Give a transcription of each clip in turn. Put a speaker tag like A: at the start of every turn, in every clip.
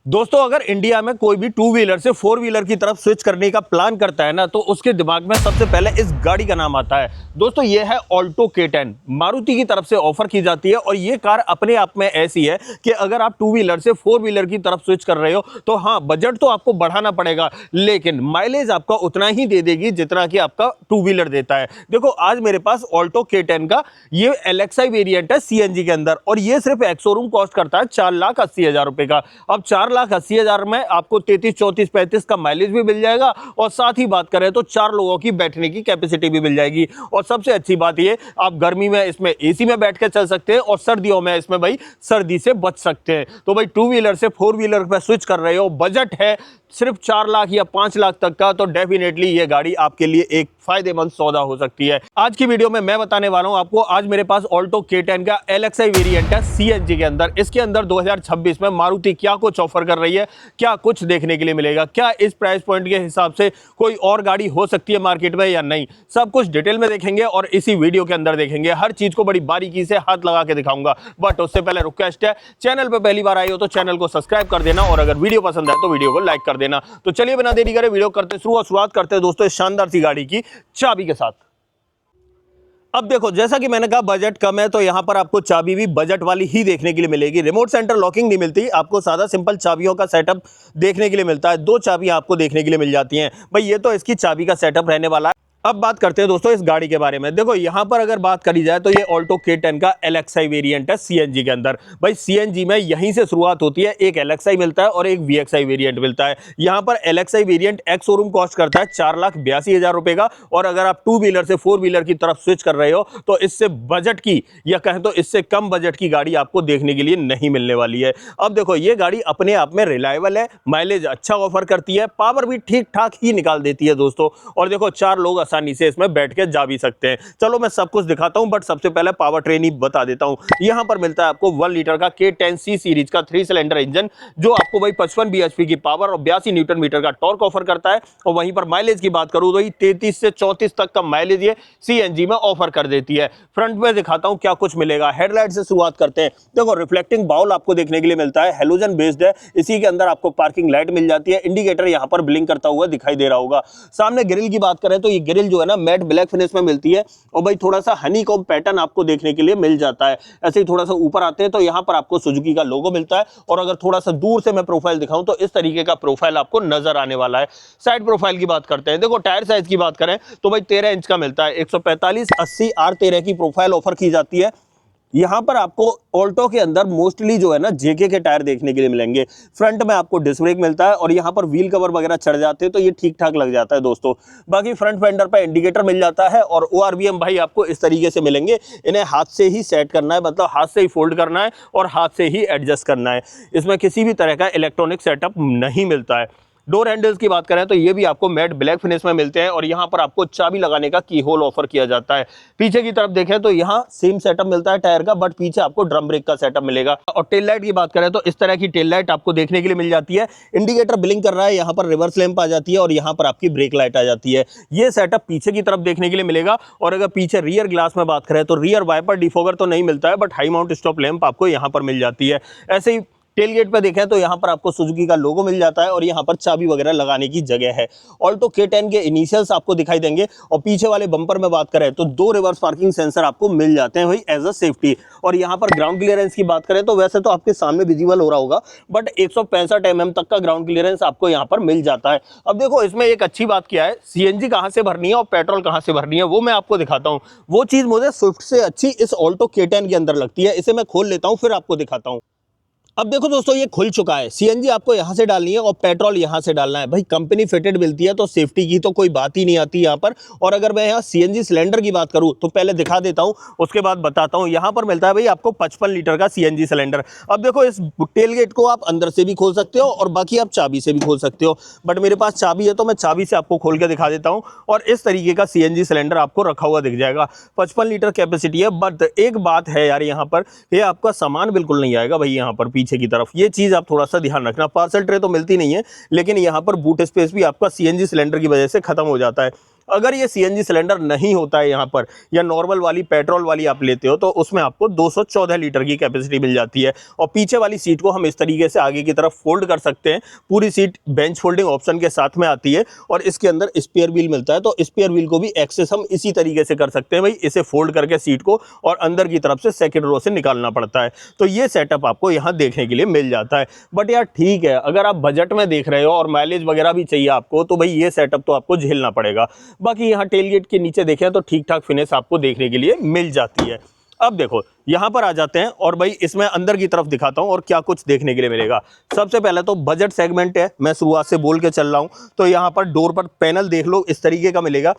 A: दोस्तों अगर इंडिया में कोई भी टू व्हीलर से फोर व्हीलर की तरफ स्विच करने का प्लान करता है ना, तो उसके दिमाग में सबसे पहले इस गाड़ी का नाम आता है। दोस्तों ये है ऑल्टो K10, मारुति की तरफ से ऑफर की जाती है। और ये कार अपने आप में ऐसी है कि अगर आप टू व्हीलर से फोर व्हीलर की तरफ स्विच कर रहे हो तो हाँ, बजट तो आपको बढ़ाना पड़ेगा, लेकिन माइलेज आपका उतना ही दे देगी जितना कि आपका टू व्हीलर देता है। देखो आज मेरे पास ऑल्टो K10 का ये LXI वेरिएंट है CNG के अंदर, और ये सिर्फ एक्स शोरूम कॉस्ट करता है 4,80,000 रुपए का। अब 4,80,000 में आपको 33, 34, 35 का माइलेज भी मिल जाएगा, और साथ ही बात करें तो 4 लोगों की बैठने की कैपेसिटी भी मिल जाएगी। और सबसे अच्छी बात ये, आप गर्मी में इसमें AC में बैठ के चल सकते हैं, और सर्दियों में इसमें भाई सर्दी से बच सकते हैं। तो भाई टू व्हीलर से फोर व्हीलर पर स्विच कर रहे हो, बजट है सिर्फ 4 लाख या 5 लाख तक का, तो डेफिनेटली ये गाड़ी आपके लिए एक फायदेमंद सौदा हो सकती है। आज की वीडियो में मैं बताने वाला हूं आपको, आज मेरे पास ऑल्टो K10 का LXI वेरिएंट है CNG के अंदर। इसके अंदर 2026 में मारुति क्या कुछ ऑफर कर रही है, क्या कुछ देखने के लिए मिलेगा, क्या इस प्राइस पॉइंट के हिसाब से कोई और गाड़ी हो सकती है मार्केट में या नहीं, सब कुछ डिटेल में देखेंगे और इसी वीडियो के अंदर देखेंगे। हर चीज को बड़ी बारीकी से हाथ लगा के दिखाऊंगा। बट उससे पहले रिक्वेस्ट है, चैनल पर पहली बार आई हो तो चैनल को सब्सक्राइब कर देना, और अगर वीडियो पसंद है तो वीडियो को लाइक कर देना। तो चलिए बिना देरी करे वीडियो करते शुरू, और शुरुआत करते हैं दोस्तों इस शानदार सी गाड़ी की चाबी के साथ। अब देखो, जैसा कि मैंने कहा बजट कम है, तो यहां पर आपको चाबी भी बजट वाली ही देखने के लिए मिलेगी। रिमोट सेंटर लॉकिंग नहीं मिलती, आपको सादा सिंपल चाबियों का सेटअप देखने के लिए मिलता है। 2 चाबियां आपको देखने के लिए मिल जाती हैं। भाई ये तो इसकी चाबी का सेटअप रहने वाला है। अब बात करते हैं दोस्तों इस गाड़ी के बारे में। देखो यहां पर अगर बात करी जाए तो ये ऑल्टो K10 का LXI वेरिएंट है CNG के अंदर। भाई CNG में यहीं से शुरुआत होती है, एक LXI मिलता है और एक VXI वेरिएंट मिलता है। यहां पर LXI variant ex showroom cost करता है 4,82,000 रुपए का, और अगर आप टू व्हीलर से फोर व्हीलर की तरफ स्विच कर रहे हो तो इससे बजट की, या कहें तो इससे कम बजट की गाड़ी आपको देखने के लिए नहीं मिलने वाली है। अब देखो ये गाड़ी अपने आप में रिलायबल है, माइलेज अच्छा ऑफर करती है, पावर भी ठीक ठाक ही निकाल देती है दोस्तों। और देखो 4 लोग आसानी से इसमें बैठ के जा भी सकते हैं। चलो मैं सब कुछ दिखाता हूं, बट सबसे पहले पावर ट्रेन ही बता देता हूं। यहां पर मिलता है आपको 1 लीटर का K10C सीरीज का 3 सिलेंडर इंजन, जो आपको भाई 55 bhp की पावर और 82 न्यूटन मीटर का टॉर्क ऑफर करता है। और वहीं पर माइलेज की बात करूं तो 33 से 34 तक का माइलेज ये CNG में ऑफर कर देती है। फ्रंट में दिखाता हूं क्या कुछ मिलेगा। हेडलाइट से शुरुआत करते हैं। देखो रिफ्लेक्टिंग बाउल आपको देखने के लिए मिलता है, हेलोजन बेस्ड है। इसी के अंदर आपको पार्किंग लाइट मिल जाती है। इंडिकेटर यहां पर ब्लिंक करता हुआ दिखाई दे रहा होगा। सामने ग्रिल की बात करें तो ये ग्रिल जो है ना मैट ब्लैक फिनिश में मिलती है, और भाई थोड़ा सा हनीकॉम्ब पैटर्न आपको देखने के लिए मिल जाता है। ऐसे ही थोड़ा सा ऊपर आते हैं तो यहां पर आपको सुजुकी का लोगो मिलता है, और अगर थोड़ा सा दूर से मैं प्रोफाइल दिखाऊं तो इस तरीके का प्रोफाइल आपको नजर आने वाला है। साइड प्रोफाइल की बात करते हैं। देखो टायर साइज की बात करें तो भाई 13 इंच का मिलता है। 145/80 R13 की प्रोफाइल ऑफर की जाती है। यहां पर आपको ऑल्टो के अंदर मोस्टली जो है ना JK के टायर देखने के लिए मिलेंगे। फ्रंट में आपको डिस्क ब्रेक मिलता है, और यहां पर व्हील कवर वगैरह चढ़ जाते हैं तो ये ठीक ठाक लग जाता है दोस्तों। बाकी फ्रंट फेंडर पर इंडिकेटर मिल जाता है, और ORVM भाई आपको इस तरीके से मिलेंगे। इन्हें हाथ से ही सेट करना है, मतलब हाथ से ही फोल्ड करना है और हाथ से ही एडजस्ट करना है। इसमें किसी भी तरह का इलेक्ट्रॉनिक सेटअप नहीं मिलता है। डोर हैंडल्स की बात करें तो ये भी आपको मैट ब्लैक फिनिश में मिलते हैं, और यहाँ पर आपको चाबी लगाने का की होल ऑफर किया जाता है। पीछे की तरफ देखें तो यहाँ सेम सेटअप मिलता है टायर का, बट पीछे आपको ड्रम ब्रेक का सेटअप मिलेगा। और टेल लाइट की बात करें तो इस तरह की टेल लाइट आपको देखने के लिए मिल जाती है। इंडिकेटर ब्लिंक कर रहा है, यहाँ पर रिवर्स लैंप आ जाती है, और यहाँ पर आपकी ब्रेक लाइट आ जाती है। ये सेटअप पीछे की तरफ देखने के लिए मिलेगा। और अगर पीछे रियर ग्लास में बात करें तो रियर वाइपर डिफोगर तो नहीं मिलता है, but high mount stop lamp आपको यहाँ पर मिल जाती है। ऐसे ही टेल गेट पे देखें तो यहाँ पर आपको सुजुकी का लोगो मिल जाता है, और यहाँ पर चाबी वगैरह लगाने की जगह है। ऑल्टो K10 के इनिशियल्स आपको दिखाई देंगे। और पीछे वाले बम्पर में बात करें तो 2 रिवर्स पार्किंग सेंसर आपको मिल जाते हैं भाई एज अ सेफ्टी। और यहाँ पर ग्राउंड क्लियरेंस की बात करें तो वैसे तो आपके सामने विजिबल हो रहा होगा, बट 165 mm तक का ग्राउंड क्लियरेंस आपको यहाँ पर मिल जाता है। अब देखो इसमें एक अच्छी बात क्या है, CNG कहाँ से भरनी है और पेट्रोल कहाँ से भरनी है वो मैं आपको दिखाता हूँ। वो चीज़ मुझे स्विफ्ट से अच्छी इस ऑल्टो K10 के अंदर लगती है। इसे मैं खोल लेता हूँ, फिर आपको दिखाता हूँ। अब देखो दोस्तों ये खुल चुका है। CNG आपको यहां से डालनी है और पेट्रोल यहां से डालना है। भाई कंपनी फिटेड मिलती है तो सेफ्टी की तो कोई बात ही नहीं आती यहाँ पर। और अगर मैं यहाँ CNG सिलेंडर की बात करूँ तो पहले दिखा देता हूँ, उसके बाद बताता हूँ। यहाँ पर मिलता है भाई आपको 55 लीटर का CNG सिलेंडर। अब देखो इस टेल गेट को आप अंदर से भी खोल सकते हो, और बाकी आप चाबी से भी खोल सकते हो, बट मेरे पास चाबी है तो मैं चाबी से आपको खोल के दिखा देता हूँ। और इस तरीके का CNG सिलेंडर आपको रखा हुआ दिख जाएगा। 55 लीटर कैपेसिटी है। बट एक बात है यार, यहाँ पर ये आपका सामान बिल्कुल नहीं आएगा भाई। यहाँ पर पीछे की तरफ ये चीज आप थोड़ा सा ध्यान रखना। पार्सल ट्रे तो मिलती नहीं है, लेकिन यहाँ पर बूट स्पेस भी आपका CNG सिलेंडर की वजह से खत्म हो जाता है। अगर ये सीएनजी सिलेंडर नहीं होता है यहाँ पर, या नॉर्मल वाली पेट्रोल वाली आप लेते हो, तो उसमें आपको 214 लीटर की कैपेसिटी मिल जाती है। और पीछे वाली सीट को हम इस तरीके से आगे की तरफ फोल्ड कर सकते हैं। पूरी सीट बेंच फोल्डिंग ऑप्शन के साथ में आती है और इसके अंदर स्पेयर व्हील मिलता है। तो स्पेयर व्हील को भी एक्सेस हम इसी तरीके से कर सकते हैं भाई, इसे फोल्ड करके सीट को और अंदर की तरफ से सेकंड रो से निकालना पड़ता है। तो ये सेटअप आपको यहाँ देखने के लिए मिल जाता है। बट यार ठीक है, अगर आप बजट में देख रहे हो और माइलेज वगैरह भी चाहिए आपको, तो भाई ये सेटअप तो आपको झेलना पड़ेगा। बाकी यहाँ टेलगेट के नीचे देखें तो ठीक ठाक फिनिश आपको देखने के लिए मिल जाती है। अब देखो यहाँ पर आ जाते हैं और भाई इसमें अंदर की तरफ दिखाता हूँ और क्या कुछ देखने के लिए मिलेगा। सबसे पहले तो बजट सेगमेंट है, मैं शुरुआत से बोल के चल रहा हूँ। तो यहाँ पर डोर पर पैनल देख लो, इस तरीके का मिलेगा।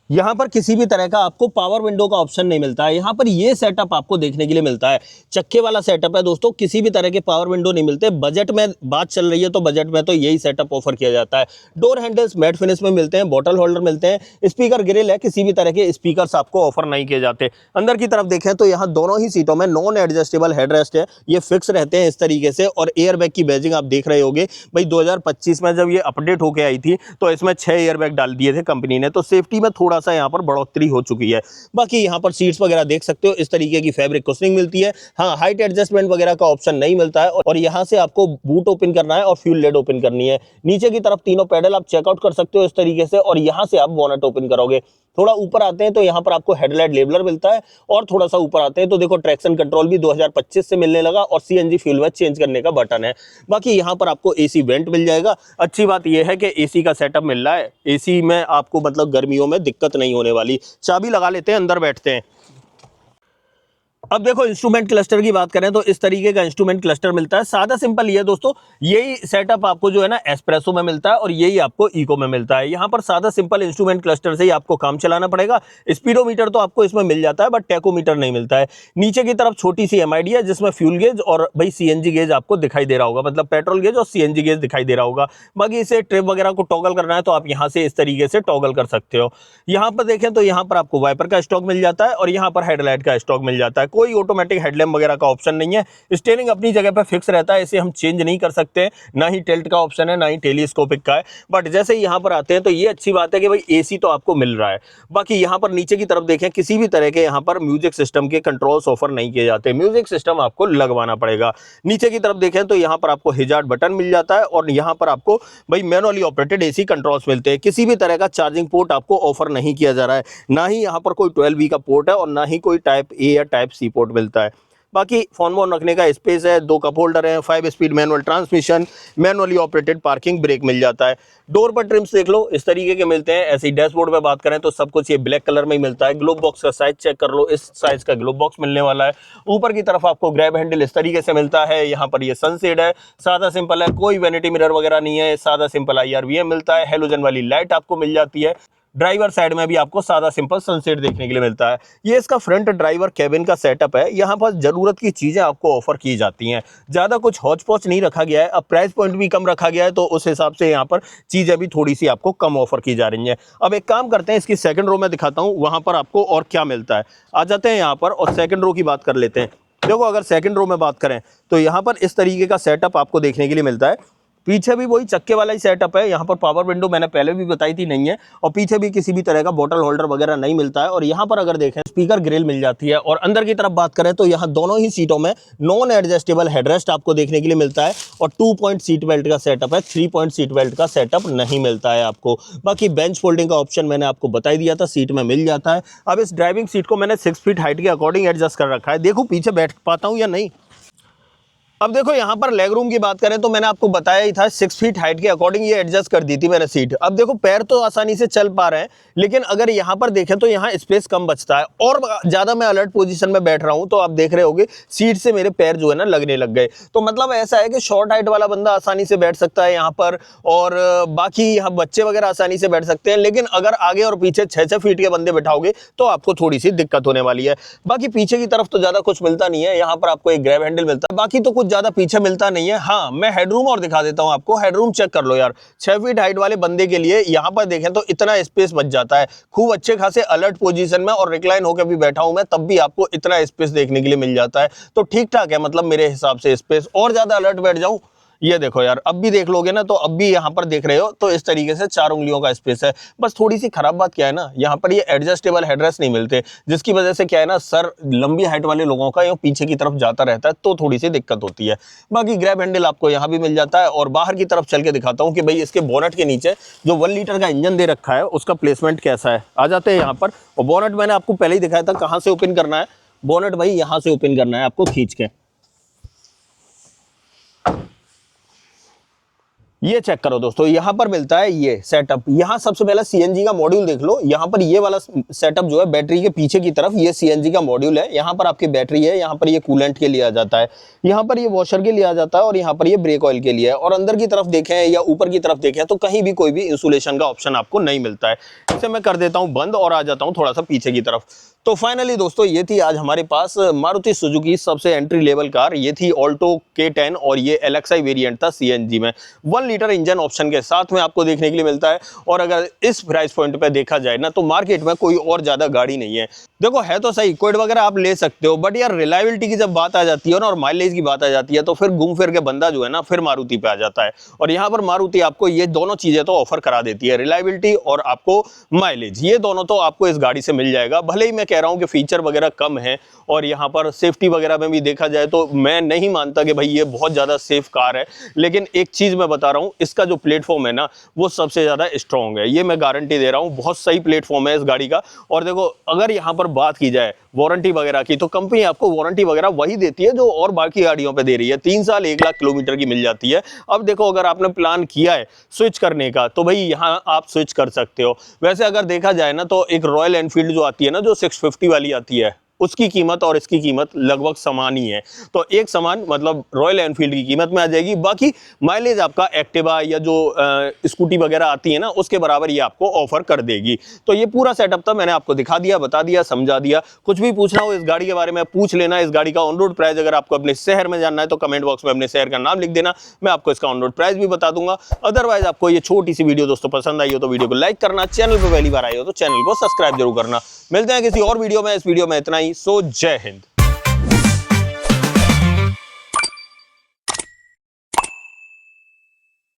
A: यहाँ पर किसी भी तरह का आपको पावर विंडो का ऑप्शन नहीं मिलता है। यहाँ पर ये सेटअप आपको देखने के लिए मिलता है, चक्के वाला सेटअप है दोस्तों। किसी भी तरह के पावर विंडो नहीं मिलते। बजट में बात चल रही है तो बजट में तो यही सेटअप ऑफर किया जाता है। डोर हैंडल्स मैट फिनिश में मिलते हैं, बॉटल होल्डर मिलते हैं, स्पीकर ग्रिल है, किसी भी तरह के स्पीकर्स आपको ऑफर नहीं किए जाते। अंदर की तरफ देखें तो यहाँ दोनों ही सीटों में नॉन एडजस्टेबल हेडरेस्ट है, ये फिक्स रहते हैं इस तरीके से। और एयरबैग की बैजिंग आप देख रहे होगे भाई, 2025 में जब ये अपडेट होके आई थी तो इसमें 6 एयरबैग डाल दिए थे कंपनी ने। तो सेफ्टी में थोड़ा सा यहाँ पर बढ़ोतरी हो चुकी है। बाकी यहाँ पर सीट्स वगैरह देख सकते हो, इस तरीके की फैब्रिक कुशनिंग मिलती है। हाँ, हाइट एडजस्टमेंट वगैरह का ऑप्शन नहीं मिलता है। और यहाँ से आपको बूट ओपन करना है और फ्यूल लेड ओपन करनी है। नीचे की तरफ तीनों पैडल आप चेकआउट कर सकते हो इस तरीके से, और यहाँ से आप बोनट ओपन करोगे। थोड़ा ऊपर आते हैं तो यहाँ पर आपको हेडलाइट लेबलर मिलता है, और थोड़ा सा ऊपर आते हैं तो देखो ट्रैक्शन कंट्रोल भी 2025 से मिलने लगा, और सीएनजी फ्यूल में चेंज करने का बटन है। बाकी यहाँ पर आपको एसी वेंट मिल जाएगा। अच्छी बात यह है कि एसी का सेटअप मिल रहा है, एसी में आपको मतलब गर्मियों में दिक्कत नहीं होने वाली। चाबी लगा लेते हैं, अंदर बैठते हैं। अब देखो इंस्ट्रूमेंट क्लस्टर की बात करें तो इस तरीके का इंस्ट्रूमेंट क्लस्टर मिलता है। सादा सिंपल ये है दोस्तों, यही सेटअप आपको जो है ना एस्प्रेसो में मिलता है और यही आपको इको में मिलता है। यहाँ पर सादा सिंपल इंस्ट्रूमेंट क्लस्टर से ही आपको काम चलाना पड़ेगा। स्पीडोमीटर तो आपको इसमें मिल जाता है, बट टैकोमीटर नहीं मिलता है। नीचे की तरफ छोटी सी एमआईडी है जिसमें फ्यूल गेज और भाई सीएनजी गेज आपको दिखाई दे रहा होगा, मतलब पेट्रोल गेज और सीएनजी गेज दिखाई दे रहा होगा। बाकी इसे ट्रिप वगैरह को टॉगल करना है तो आप यहाँ से इस तरीके से टॉगल कर सकते हो। यहाँ पर देखें तो यहाँ पर आपको वाइपर का स्टॉक मिल जाता है और यहाँ पर हेडलाइट का स्टॉक मिल जाता है। कोई ऑटोमेटिक हेडलैम्प वगैरह का ऑप्शन नहीं है। स्टीयरिंग अपनी जगह पर फिक्स रहता है, इसे हम चेंज नहीं कर सकते। ना ही टिल्ट का ऑप्शन है, ना ही टेलीस्कोपिक का है। बट जैसे ही यहाँ पर आते हैं तो ये अच्छी बात है कि भाई एसी तो आपको मिल रहा है। बाकी यहाँ पर नीचे की तरफ देखें, किसी भी तरह के यहाँ पर म्यूजिक सिस्टम के कंट्रोल्स ऑफर नहीं किए जाते, म्यूजिक सिस्टम आपको लगवाना पड़ेगा। नीचे की तरफ देखें तो यहाँ पर आपको हिजार्ड बटन मिल जाता है और यहाँ पर आपको भाई मैनुअली ऑपरेटेड एसी कंट्रोल्स मिलते हैं। किसी भी तरह का चार्जिंग पोर्ट आपको ऑफर नहीं किया जा रहा है, ना ही यहाँ पर कोई 12V का पोर्ट है और ना ही कोई टाइप ए या टाइप सी पोर्ट मिलता है। बाकी फोन वोन रखने का स्पेस है, 2 कप होल्डर है, 5 speed manual transmission, manually operated parking brake मिल जाता है। डोर पर ट्रिम्स देख लो, इस तरीके के मिलते हैं। ऐसे ही डैशबोर्ड पे बात करें तो सब कुछ ये ब्लैक कलर में ही मिलता है। ग्लोब बॉक्स का साइज चेक कर लो, इस साइज का ग्लोब बॉक्स मिलने वाला है। ऊपर की तरफ आपको ग्रैब हैंडल इस तरीके से मिलता है। यहाँ पर ये सनसेड है, सादा सिंपल है, कोई वैनिटी मिरर वगैरह नहीं है, सादा सिंपल IRVM मिलता है। हेलोजन वाली लाइट आपको मिल जाती है। ड्राइवर साइड में भी आपको सादा सिंपल सनसेट देखने के लिए मिलता है। ये इसका फ्रंट ड्राइवर कैबिन का सेटअप है। यहाँ पर जरूरत की चीजें आपको ऑफर की जाती हैं, ज्यादा कुछ हौच पौच नहीं रखा गया है। अब प्राइस पॉइंट भी कम रखा गया है तो उस हिसाब से यहाँ पर चीजें भी थोड़ी सी आपको कम ऑफर की जा रही हैं। अब एक काम करते हैं, इसकी सेकंड रो में दिखाता हूँ, वहां पर आपको और क्या मिलता है। आ जाते हैं यहाँ पर और सेकंड रो की बात कर लेते हैं। देखो अगर सेकंड रो में बात करें तो यहाँ पर इस तरीके का सेटअप आपको देखने के लिए मिलता है। पीछे भी वही चक्के वाला ही सेटअप है। यहाँ पर पावर विंडो मैंने पहले भी बताई थी नहीं है, और पीछे भी किसी भी तरह का बॉटल होल्डर वगैरह नहीं मिलता है। और यहाँ पर अगर देखें स्पीकर ग्रिल मिल जाती है। और अंदर की तरफ बात करें तो यहाँ दोनों ही सीटों में नॉन एडजस्टेबल हेडरेस्ट आपको देखने के लिए मिलता है और 2 पॉइंट सीट बेल्ट का सेटअप है, 3 पॉइंट सीट बेल्ट का सेटअप नहीं मिलता है आपको। बाकी बेंच फोल्डिंग का ऑप्शन मैंने आपको बता ही दिया था, सीट में मिल जाता है। अब इस ड्राइविंग सीट को मैंने 6 फीट हाइट के अकॉर्डिंग एडजस्ट कर रखा है, देखो पीछे बैठ पाता हूँ या नहीं। अब देखो यहाँ पर लेग रूम की बात करें तो मैंने आपको बताया ही था 6 फीट हाइट के अकॉर्डिंग ये एडजस्ट कर दी थी मैंने सीट। अब देखो पैर तो आसानी से चल पा रहे हैं, लेकिन अगर यहाँ पर देखें तो यहाँ स्पेस कम बचता है और ज़्यादा मैं अलर्ट पोजीशन में बैठ रहा हूँ तो आप देख रहे होगे सीट से मेरे पैर जो है ना लगने लग गए। तो मतलब ऐसा है कि शॉर्ट हाइट वाला बंदा आसानी से बैठ सकता है यहाँ पर, और बाकी यहाँ बच्चे वगैरह आसानी से बैठ सकते हैं। लेकिन अगर आगे और पीछे 6-6 फीट के बंदे बैठाओगे तो आपको थोड़ी सी दिक्कत होने वाली है। बाकी पीछे की तरफ तो ज़्यादा कुछ मिलता नहीं है, यहाँ पर आपको एक ग्रैब हैंडल मिलता है, बाकी तो कुछ ज़्यादा पीछे मिलता नहीं है। हाँ, मैं हेडरूम और दिखा देता हूं आपको, हेडरूम चेक कर लो यार। 6 फीट हाइट वाले बंदे के लिए यहां पर देखें तो इतना स्पेस बच जाता है। खूब अच्छे खासे अलर्ट पोजीशन में और रिक्लाइन होकर भी बैठा हूं मैं, तब भी आपको इतना स्पेस देखने के लिए मिल जाता है। तो ठीक ठाक है, मतलब मेरे हिसाब से स्पेस। और ज्यादा अलर्ट बैठ जाऊं ये देखो यार, अब भी देख लोगे ना तो अब भी यहाँ पर देख रहे हो तो इस तरीके से 4 उंगलियों का स्पेस है। बस थोड़ी सी खराब बात क्या है ना, यहाँ पर ये एडजस्टेबल हेडरेस्ट नहीं मिलते, जिसकी वजह से क्या है ना, सर लंबी हाइट वाले लोगों का ये पीछे की तरफ जाता रहता है, तो थोड़ी सी दिक्कत होती है। बाकी ग्रैब हैंडल आपको यहाँ भी मिल जाता है। और बाहर की तरफ चल के दिखाता हूँ कि भाई इसके बोनट के नीचे जो 1 लीटर का इंजन दे रखा है उसका प्लेसमेंट कैसा है। आ जाते हैं यहाँ पर, और बोनट मैंने आपको पहले ही दिखाया था कहाँ से ओपन करना है। बोनट भाई यहाँ से ओपन करना है आपको खींच के। ये चेक करो दोस्तों, यहाँ पर मिलता है ये सेटअप। यहाँ सबसे पहले सीएनजी का मॉड्यूल देख लो। यहाँ पर ये वाला सेटअप जो है बैटरी के पीछे की तरफ, ये सीएनजी का मॉड्यूल है। यहाँ पर आपकी बैटरी है, यहाँ पर ये कूलेंट के लिए आ जाता है, यहाँ पर ये वॉशर के लिए आ जाता है, और यहाँ पर ये ब्रेक ऑयल के लिए है। और अंदर की तरफ देखें या ऊपर की तरफ देखें तो कहीं भी कोई भी इंसुलेशन का ऑप्शन आपको नहीं मिलता है। इसे मैं कर देता हूँ बंद और आ जाता हूँ थोड़ा सा पीछे की तरफ। तो फाइनली दोस्तों ये थी आज हमारे पास मारुति सुजुकी सबसे एंट्री लेवल कार। ये थी ऑल्टो K10 और ये LXI वेरिएंट था सीएनजी में। 1 लीटर इंजन ऑप्शन के साथ में आपको देखने के लिए मिलता है। और अगर इस प्राइस पॉइंट पे देखा जाए ना तो मार्केट में कोई और ज्यादा गाड़ी नहीं है। देखो है तो सही, क्विड वगैरह आप ले सकते हो, बट यार रिलायबिलिटी की जब बात आ जाती है ना और माइलेज की बात आ जाती है तो फिर घूम फिर के बंदा जो है ना फिर मारुति पे आ जाता है। और यहाँ पर मारुति आपको ये दोनों चीजें तो ऑफर करा देती है, रिलायबिलिटी और आपको माइलेज, ये दोनों तो आपको इस गाड़ी से मिल जाएगा। भले ही मैं कह रहा हूँ कि फीचर वगैरह कम है और यहाँ पर सेफ्टी वगैरह में भी देखा जाए तो मैं नहीं मानता कि भाई ये बहुत ज्यादा सेफ कार है, लेकिन एक चीज मैं बता रहा हूँ, इसका जो प्लेटफॉर्म है ना वो सबसे ज्यादा स्ट्रॉन्ग है। ये मैं गारंटी दे रहा हूँ, बहुत सही प्लेटफॉर्म है इस गाड़ी का। और देखो अगर यहाँ पर बात की जाए वारंटी वगैरह की तो कंपनी आपको वारंटी वगैरह वही देती है जो और बाकी गाड़ियों पे दे रही है। 3 साल 1 लाख किलोमीटर की मिल जाती है। अब देखो अगर आपने प्लान किया है स्विच करने का तो भाई यहाँ आप स्विच कर सकते हो। वैसे अगर देखा जाए ना तो एक रॉयल एनफील्ड जो आती है ना, जो 650 वाली आती है, उसकी कीमत और इसकी कीमत लगभग समान ही है। तो एक समान मतलब रॉयल एनफील्ड की कीमत में आ जाएगी। बाकी माइलेज आपका एक्टिवा या जो स्कूटी वगैरह आती है ना उसके बराबर ये आपको ऑफर कर देगी। तो ये पूरा सेटअप था, मैंने आपको दिखा दिया, बता दिया, समझा दिया। कुछ भी पूछना हो इस गाड़ी के बारे में पूछ लेना। इस गाड़ी का ऑन रोड प्राइस अगर आपको अपने शहर में जानना है तो कमेंट बॉक्स में अपने शहर का नाम लिख देना, मैं आपको इसका ऑन रोड प्राइस भी बता दूंगा। अदरवाइज आपको ये छोटी सी वीडियो दोस्तों पसंद आई हो तो वीडियो को लाइक करना, चैनल पर पहली बार आई हो तो चैनल को सब्सक्राइब जरूर करना। मिलते हैं किसी और वीडियो में। इस वीडियो में इतना ही। सो जय हिंद।